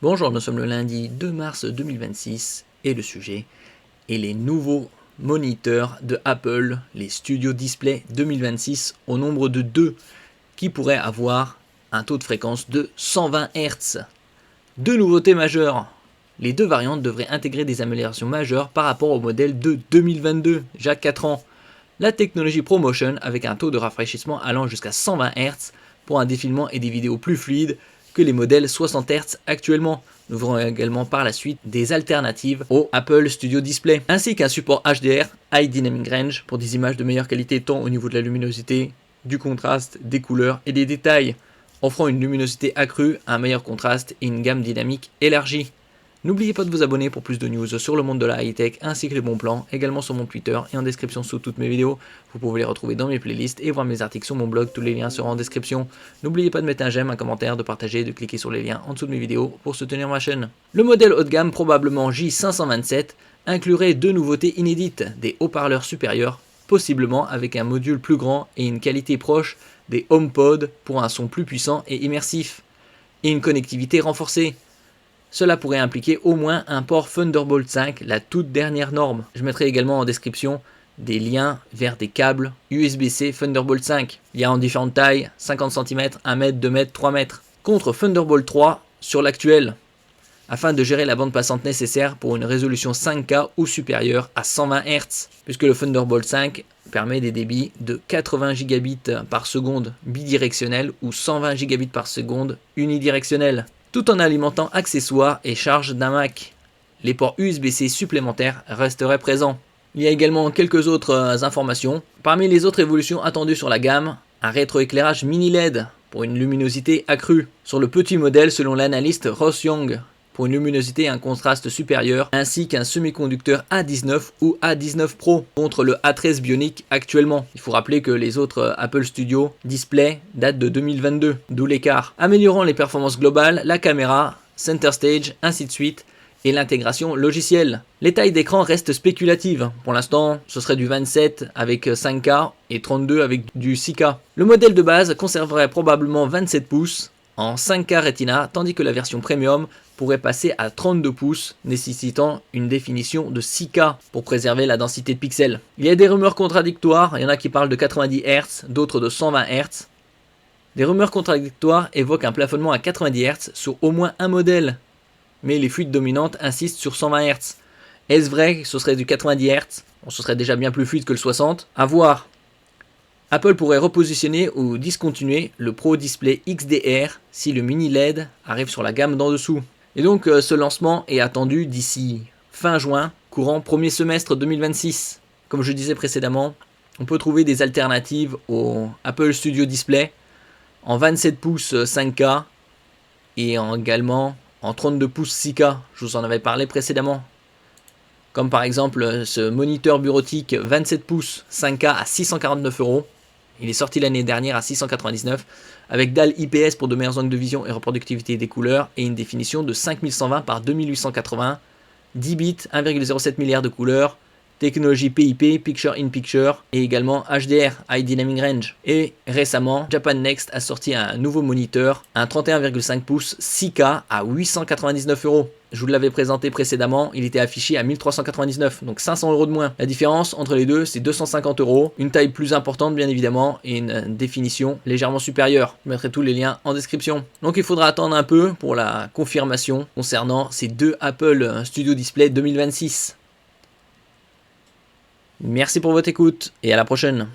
Bonjour, nous sommes le lundi 2 mars 2026 et le sujet est les nouveaux moniteurs de Apple, les Studio Display 2026 au nombre de 2 qui pourraient avoir un taux de fréquence de 120 Hz. Deux nouveautés majeures. Les deux variantes devraient intégrer des améliorations majeures par rapport au modèle de 2022, déjà 4 ans. La technologie ProMotion avec un taux de rafraîchissement allant jusqu'à 120 Hz pour un défilement et des vidéos plus fluides que les modèles 60 Hz actuellement. Nous verrons également par la suite des alternatives au Apple Studio Display, ainsi qu'un support HDR, High Dynamic Range, pour des images de meilleure qualité tant au niveau de la luminosité, du contraste, des couleurs et des détails, offrant une luminosité accrue, un meilleur contraste et une gamme dynamique élargie. N'oubliez pas de vous abonner pour plus de news sur le monde de la high-tech ainsi que les bons plans, également sur mon Twitter et en description sous toutes mes vidéos. Vous pouvez les retrouver dans mes playlists et voir mes articles sur mon blog, tous les liens seront en description. N'oubliez pas de mettre un j'aime, un commentaire, de partager et de cliquer sur les liens en dessous de mes vidéos pour soutenir ma chaîne. Le modèle haut de gamme, probablement J527, inclurait deux nouveautés inédites, des haut-parleurs supérieurs, possiblement avec un module plus grand et une qualité proche des HomePod pour un son plus puissant et immersif, et une connectivité renforcée. Cela pourrait impliquer au moins un port Thunderbolt 5, la toute dernière norme. Je mettrai également en description des liens vers des câbles USB-C Thunderbolt 5. Il y a en différentes tailles, 50 cm, 1 mètre, 2 mètres, 3 mètres. Contre Thunderbolt 3 sur l'actuel, afin de gérer la bande passante nécessaire pour une résolution 5K ou supérieure à 120 Hz, puisque le Thunderbolt 5 permet des débits de 80 Gbps par seconde bidirectionnels ou 120 Gbps par seconde unidirectionnels, tout en alimentant accessoires et charges d'un Mac. Les ports USB-C supplémentaires resteraient présents. Il y a également quelques autres informations. Parmi les autres évolutions attendues sur la gamme, un rétroéclairage mini LED pour une luminosité accrue. Sur le petit modèle, selon l'analyste Ross Young, pour une luminosité et un contraste supérieur, ainsi qu'un semi-conducteur A19 ou A19 Pro contre le A13 Bionic actuellement. Il faut rappeler que les autres Apple Studio Display datent de 2022, d'où l'écart. Améliorant les performances globales, la caméra, Center Stage, ainsi de suite, et l'intégration logicielle. Les tailles d'écran restent spéculatives. Pour l'instant, ce serait du 27 avec 5K et 32 avec du 6K. Le modèle de base conserverait probablement 27 pouces en 5K Retina, tandis que la version Premium pourrait passer à 32 pouces, nécessitant une définition de 6K pour préserver la densité de pixels. Il y a des rumeurs contradictoires, il y en a qui parlent de 90 Hz, d'autres de 120 Hz. Des rumeurs contradictoires évoquent un plafonnement à 90 Hz sur au moins un modèle, mais les fuites dominantes insistent sur 120 Hz. Est-ce vrai que ce serait du 90 Hz? Ce serait déjà bien plus fluide que le 60. À voir. Apple pourrait repositionner ou discontinuer le Pro Display XDR si le mini LED arrive sur la gamme d'en dessous. Et donc ce lancement est attendu d'ici fin juin, courant premier semestre 2026. Comme je disais précédemment, on peut trouver des alternatives au Apple Studio Display en 27 pouces 5K et également en 32 pouces 6K. Je vous en avais parlé précédemment. Comme par exemple ce moniteur bureautique 27 pouces 5K à 649 €. Il est sorti l'année dernière à 699 avec dalle IPS pour de meilleurs angles de vision et reproductivité des couleurs et une définition de 5120 par 2880, 10 bits, 1,07 milliard de couleurs, technologie PIP, Picture in Picture et également HDR, High Dynamic Range. Et récemment, Japan Next a sorti un nouveau moniteur, un 31,5 pouces 6K à 899 €. Je vous l'avais présenté précédemment, il était affiché à 1399, donc 500 € de moins. La différence entre les deux, c'est 250 €, une taille plus importante bien évidemment, et une définition légèrement supérieure. Je mettrai tous les liens en description. Donc il faudra attendre un peu pour la confirmation concernant ces deux Apple Studio Display 2026. Merci pour votre écoute, et à la prochaine.